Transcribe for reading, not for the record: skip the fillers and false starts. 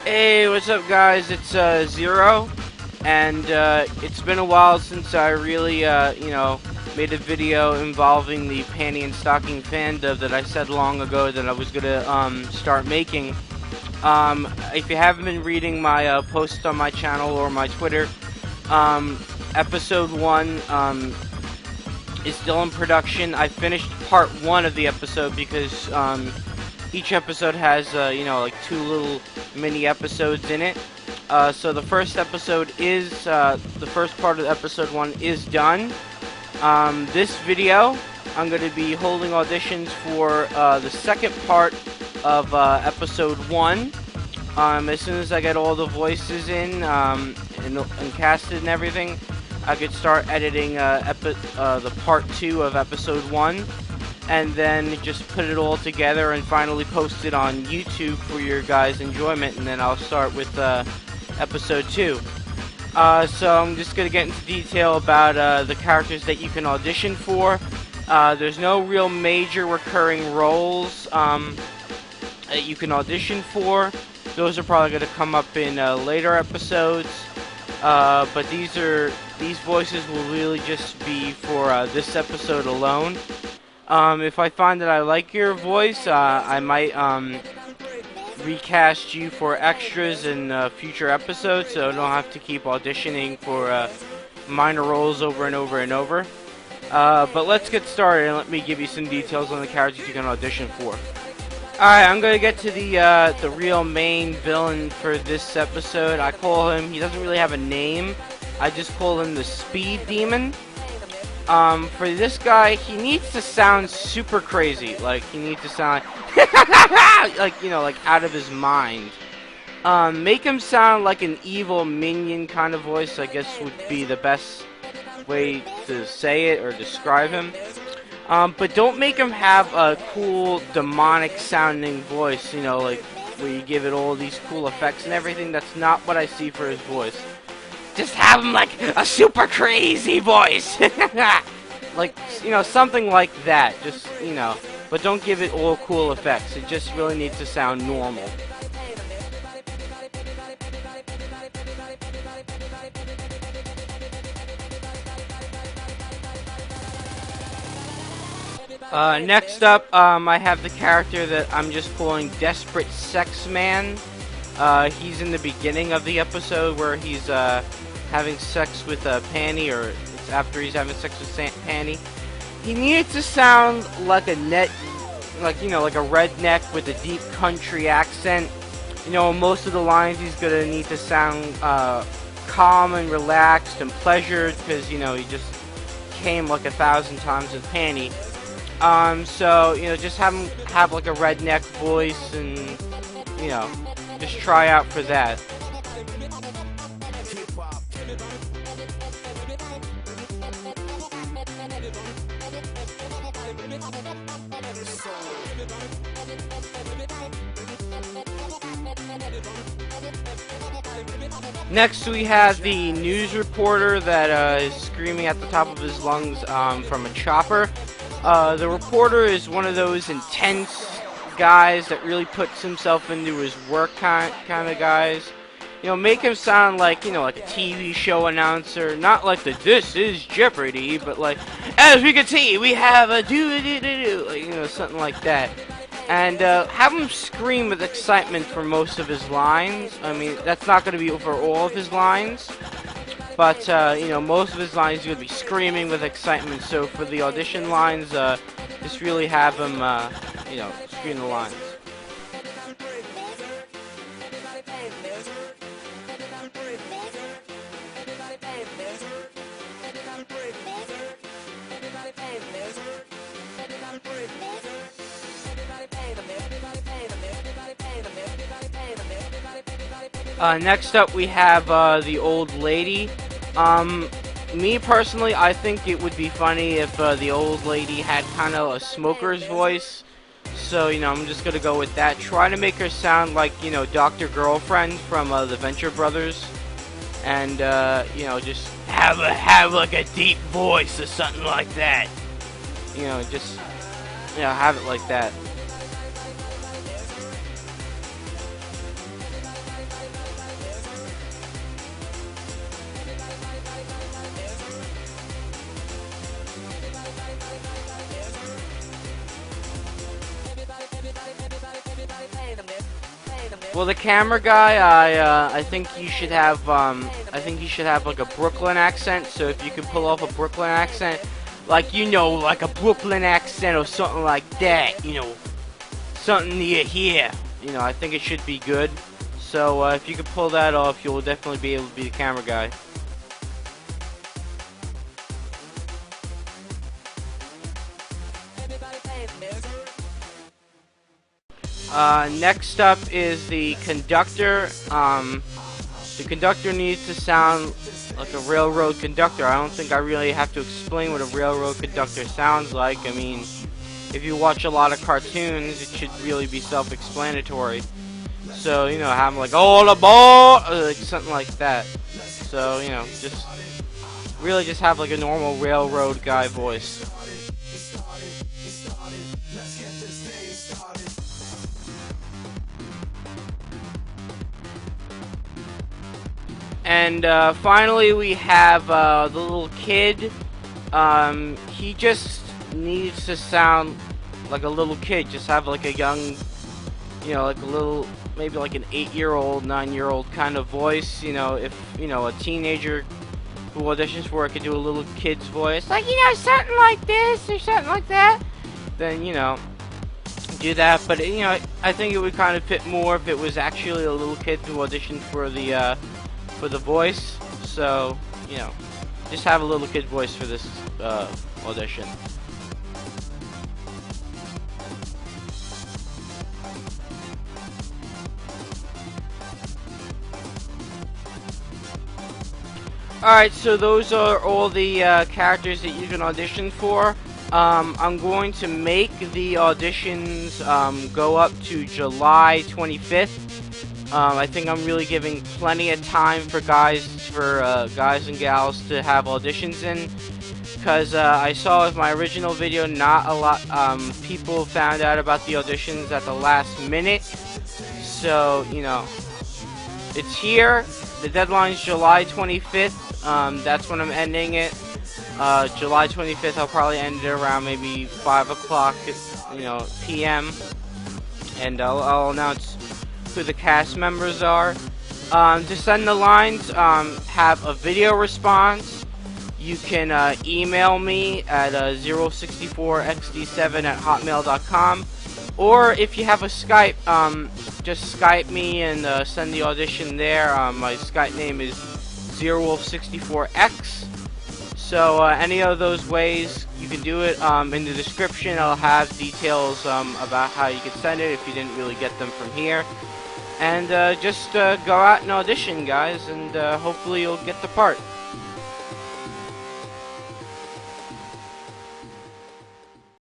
Hey, what's up, guys? It's Zero, and it's been a while since I really, made a video involving the panty and stocking fandom that I said long ago that I was gonna start making. If you haven't been reading my posts on my channel or my Twitter, episode 1 is still in production. I finished part 1 of the episode because each episode has, like 2 little mini episodes in it. So the first episode is, the first part of episode 1 is done. This video, I'm going to be holding auditions for the second part of episode 1. As soon as I get all the voices in and casted and everything, I could start editing the part 2 of episode 1. And then just put it all together and finally post it on YouTube for your guys' enjoyment, and then I'll start with episode 2. So I'm just going to get into detail about the characters that you can audition for. There's no real major recurring roles that you can audition for. Those are probably going to come up in later episodes. But these voices will really just be for this episode alone. If I find that I like your voice, I might recast you for extras in future episodes, so I don't have to keep auditioning for minor roles over and over and over. But let's get started and let me give you some details on the characters you can audition for. Alright, I'm gonna get to the real main villain for this episode. I call him, he doesn't really have a name, I just call him the Speed Demon. For this guy, he needs to sound super crazy. Like, he needs to sound like, like out of his mind. Make him sound like an evil minion kind of voice, I guess would be the best way to say it or describe him. But don't make him have a cool, demonic sounding voice, like where you give it all these cool effects and everything. That's not what I see for his voice. Just have him like a super crazy voice. Like, something like that. Just, but don't give it all cool effects. It just really needs to sound normal. Next up, I have the character that I'm just calling Desperate Sex Man. He's in the beginning of the episode where he's having sex with Panty, or it's after he's having sex with Panty. He needs to sound like a like a redneck with a deep country accent. Most of the lines he's gonna need to sound calm and relaxed and pleasured because he just came like 1,000 times with Panty. So just have him have like a redneck voice and just try out for that. Next we have the news reporter that is screaming at the top of his lungs from a chopper. The reporter is one of those intense guys that really puts himself into his work kind of guys. Make him sound like, like a TV show announcer, not like the "This is Jeopardy!" but like, "As we can see, we have a do-do-do-do," like, something like that. And have him scream with excitement for most of his lines. I mean, that's not going to be for all of his lines, but most of his lines are going to be screaming with excitement. So for the audition lines, just really have him, scream the lines. Next up we have the old lady. Me personally, I think it would be funny if the old lady had kind of a smoker's voice. So, I'm just gonna go with that. Try to make her sound like, Dr. Girlfriend from the Venture Brothers. And, just have like a deep voice or something like that. Just, have it like that. Well, the camera guy, I think you should have like a Brooklyn accent. So if you could pull off a Brooklyn accent, like like a Brooklyn accent or something like that, something near here, I think it should be good. So if you could pull that off, you'll definitely be able to be the camera guy. Next up is the conductor. The conductor needs to sound like a railroad conductor. I don't think I really have to explain what a railroad conductor sounds like. I mean, if you watch a lot of cartoons, it should really be self-explanatory. So, have them like, all aboard, like something like that. So, just have like a normal railroad guy voice. And finally, we have the little kid. He just needs to sound like a little kid. Just have like a young, like a little, maybe like an 8-year-old, 9-year-old kind of voice. If a teenager who auditions for it could do a little kid's voice, like something like this or something like that, then do that. But I think it would kind of fit more if it was actually a little kid who auditioned for the voice. So just have a little kid voice for this audition. Alright, so those are all the characters that you can audition for. I'm going to make the auditions go up to July 25th. I think I'm really giving plenty of time for guys and gals to have auditions in, because I saw with my original video not a lot people found out about the auditions at the last minute. So it's here. The deadline's July 25th. That's when I'm ending it. July 25th. I'll probably end it around maybe 5 o'clock, p.m. And I'll announce who the cast members are. To send the lines, have a video response. You can email me at 064xd7@hotmail.com, or if you have a Skype, just Skype me and send the audition there. My Skype name is ZeroWolf64X. So any of those ways you can do it. In the description I'll have details about how you can send it if you didn't really get them from here. And just go out and audition, guys, and hopefully you'll get the part.